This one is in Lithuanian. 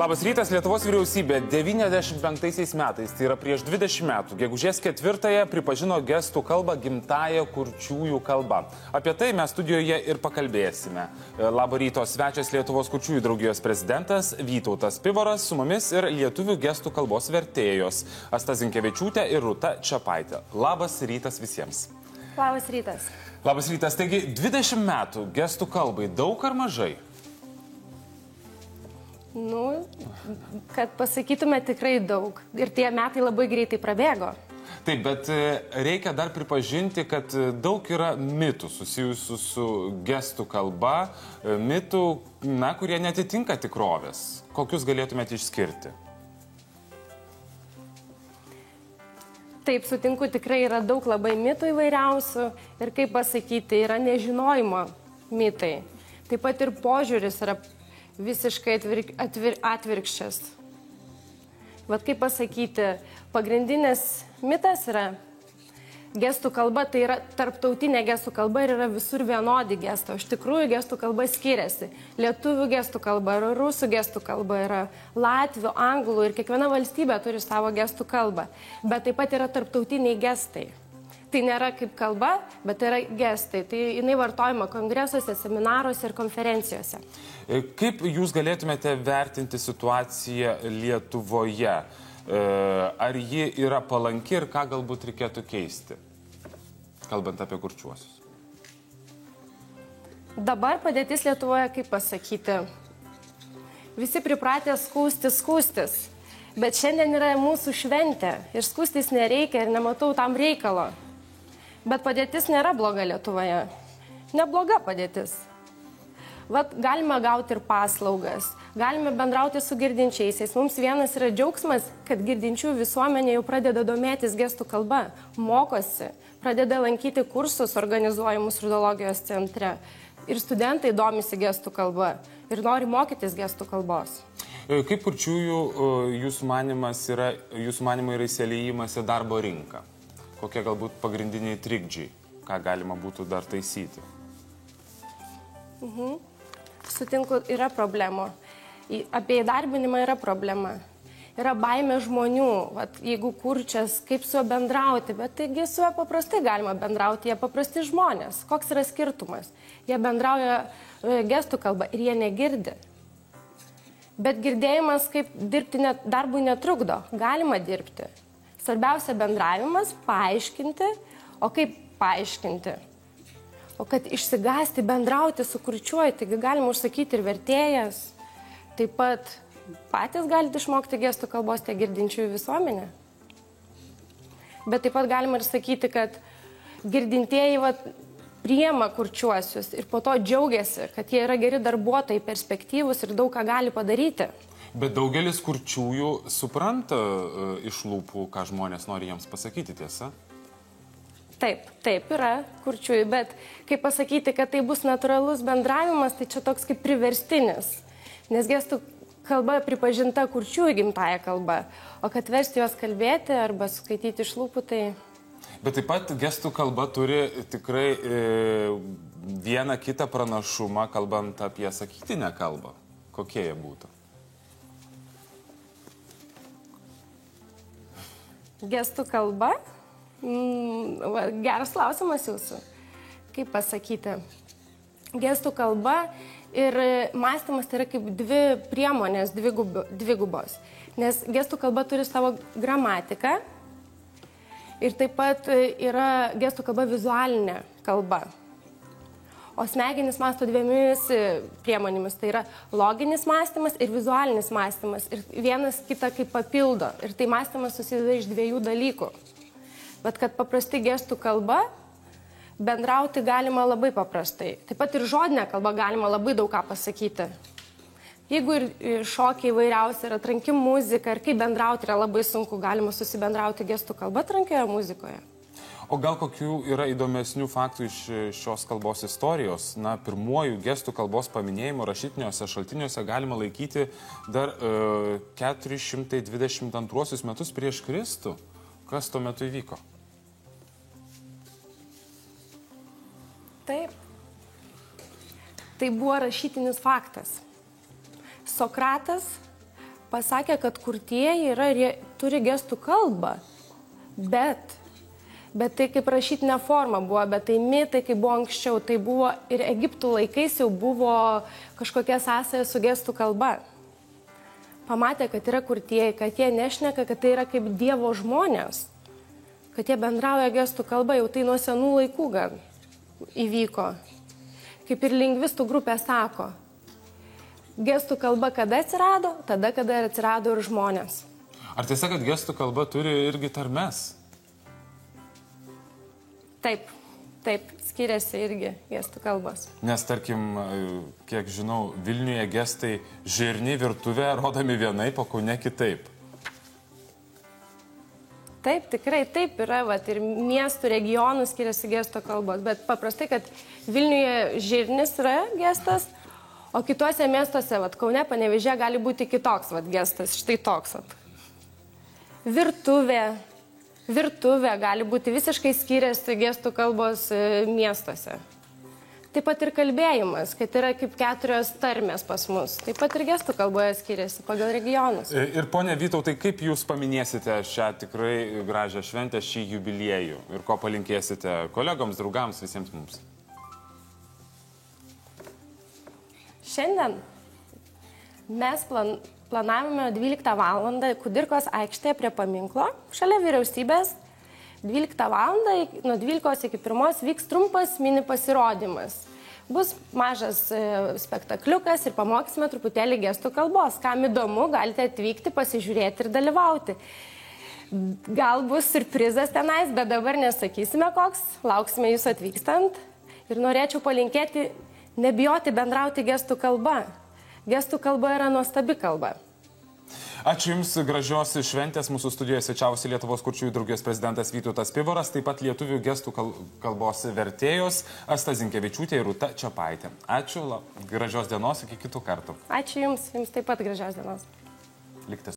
Labas rytas, Lietuvos vyriausybė 95 metais, tai yra prieš 20 metų, gegužės 4-ąją pripažino gestų kalbą gimtąją kurčiųjų kalbą. Apie tai mes studijoje ir pakalbėsime. Labą ryto, svečias Lietuvos kurčiųjų draugijos prezidentas Vytautas Pivoras, su mumis ir lietuvių gestų kalbos vertėjos Asta Zinkevičiūtė ir Rūta Čepaitė. Labas rytas visiems. Labas rytas. Labas rytas, taigi 20 metų gestų kalbai daug ar mažai? Nu, kad pasakytume tikrai daug. Ir tie metai labai greitai prabėgo. Taip, bet reikia dar pripažinti, kad daug yra mitų susijusių su gestų kalba, mitų, kurie netitinka tikrovės. Kokius galėtumėte išskirti? Taip, sutinku, tikrai yra daug labai mitų įvairiausių. Ir kaip pasakyti, yra nežinojimo mitai. Taip pat ir požiūris yra visiškai atvirkščias. Vat kaip pasakyti, pagrindinės mitas yra gestų kalba, tai yra tarptautinė gestų kalba ir yra visur vienodi gestai. Iš tikrųjų, gestų kalba skiriasi. Lietuvių gestų kalba yra, rusų gestų kalba yra, latvių, anglų ir kiekviena valstybė turi savo gestų kalbą. Bet taip pat yra tarptautiniai gestai. Tai nėra kaip kalba, bet tai yra gestai. Tai jinai vartojama kongresuose, seminaruose ir konferencijose. Kaip jūs galėtumėte vertinti situaciją Lietuvoje? Ar ji yra palanki ir ką galbūt reikėtų keisti, kalbant apie kurčiuosius? Dabar padėtis Lietuvoje, kaip pasakyti, visi pripratę skųstis. Bet šiandien yra mūsų šventė ir skųstis nereikia ir nematau tam reikalo. Bet padėtis nėra bloga Lietuvoje. Nebloga padėtis. Vat galime gauti ir paslaugas, galime bendrauti su girdinčiaisiais. Mums vienas yra džiaugsmas, kad girdinčių visuomenė jau pradeda domėtis gestų kalba, mokosi, pradeda lankyti kursus organizuojamus Rudologijos centre. Ir studentai domisi gestų kalba ir nori mokytis gestų kalbos. Kaip kurčiųjų jūsų manymai yra įsiliejimas į darbo rinką? Kokie galbūt pagrindiniai trikdžiai, ką galima būtų dar taisyti? Sutinku, yra problemų. Apie įdarbinimą yra problema. Yra baimė žmonių, jeigu kurčias, kaip su juo bendrauti, bet taigi su juo paprastai galima bendrauti, jie paprasti žmonės. Koks yra skirtumas? Jie bendrauja gestų kalbą ir jie negirdi. Bet girdėjimas kaip dirbti darbui netrukdo, galima dirbti. Svarbiausia bendravimas, paaiškinti, o kaip paaiškinti? O kad išsigąsti bendrauti su kurčiuoju, taigi galima užsakyti ir vertėjas. Taip pat patys galite išmokti gestų kalbos tiek girdinčiųjų visuomenę. Bet taip pat galima ir sakyti, kad girdintieji priima kurčiuosius ir po to džiaugiasi, kad jie yra geri darbuotojai, perspektyvūs ir daug ką gali padaryti. Bet daugelis kurčiųjų supranta iš lūpų, ką žmonės nori jiems pasakyti, tiesa? Taip, yra kurčiųjų, bet kaip pasakyti, kad tai bus natūralus bendravimas, tai čia toks kaip priverstinis. Nes gestų kalba pripažinta kurčiųjų gimtąją kalbą, o kad versti juos kalbėti arba skaityti iš lūpų, tai... Bet taip pat gestų kalba turi tikrai vieną kitą pranašumą, kalbant apie sakytinę kalbą. Kokie jie būtų? Gestų kalba? Geras klausimas jūsų. Kaip pasakyti? Gestų kalba ir mąstymas tai yra kaip dvi priemonės, dvigubos. Nes gestų kalba turi savo gramatiką ir taip pat yra gestų kalba vizualinė kalba. O smegenys mąsto dviemis priemonėmis. Tai yra loginis mąstymas ir vizualinis mąstymas. Ir vienas kitą kaip papildo. Ir tai mąstymas susideda iš dviejų dalykų. Bet kad paprastai gestų kalba, bendrauti galima labai paprastai. Taip pat ir žodinė kalba galima labai daug ką pasakyti. Jeigu ir šokiai įvairiausi, yra tranki muzika, ir kaip bendrauti yra labai sunku, galima susibendrauti gestų kalba trankioje muzikoje. O gal kokių yra įdomesnių faktų iš šios kalbos istorijos? Pirmuoju gestų kalbos paminėjimu rašytiniuose šaltiniuose galima laikyti dar 422 metus prieš Kristų. Kas tuo metu įvyko? Taip. Tai buvo rašytinis faktas. Sokratas pasakė, kad kurtieji turi gestų kalbą, bet tai kaip rašytinė forma buvo, bet tai mitai, kaip buvo anksčiau, tai buvo ir Egiptų laikais jau buvo kažkokia sąsaja su gestų kalba. Pamatė, kad yra kurtieji, kad jie nešneka, kad tai yra kaip Dievo žmonės, kad jie bendrauja gestų kalba, jau tai nuo senų laikų gan įvyko. Kaip ir lingvistų grupė sako, gestų kalba kada atsirado, tada, kada atsirado ir žmonės. Ar tiesa, kad gestų kalba turi irgi tarmes? Taip, skiriasi irgi gestų kalbos. Nes, tarkim, kiek žinau, Vilniuje gestai žirni virtuvė rodomi vienaip, o Kaune kitaip. Taip, tikrai taip yra, ir miestų, regionų skiriasi gesto kalbos, bet paprastai, kad Vilniuje žirnis yra gestas, o kituose miestuose, Kaune, Panevėžyje gali būti kitoks gestas, štai toks. Virtuvė gali būti visiškai skiriasi gestų kalbos miestuose. Taip pat ir kalbėjimas, kad yra kaip 4 tarmės pas mus. Taip pat ir gestų kalboje skiriasi pagal regionus. Ir ponia Vytautai, kaip jūs paminėsite šią tikrai gražią šventę, šį jubiliejų? Ir ko palinkėsite kolegoms, draugams, visiems mums? Šiandien mes planavome 12 valandą Kudirkos aikštėje prie paminklo, šalia vyriausybės. 12 valandą, nuo 12 iki 1 vyks trumpas mini pasirodymas. Bus mažas spektakliukas ir pamokysime truputėlį gestų kalbos. Kam įdomu, galite atvykti, pasižiūrėti ir dalyvauti. Gal bus siurprizas tenais, bet dabar nesakysime koks, lauksime jūsų atvykstant. Ir norėčiau palinkėti nebijoti bendrauti gestų kalba. Gestų kalba yra nuostabi kalba. Ačiū Jums, gražios šventės. Mūsų studijoje svečiavosi Lietuvos kurčiųjų draugijos prezidentas Vytautas Pivoras, taip pat lietuvių gestų kalbos vertėjos Asta Zinkevičiūtė ir Rūta Čepaitė. Ačiū, gražios dienos, iki kitų kartų. Ačiū Jums taip pat gražios dienos. Likite.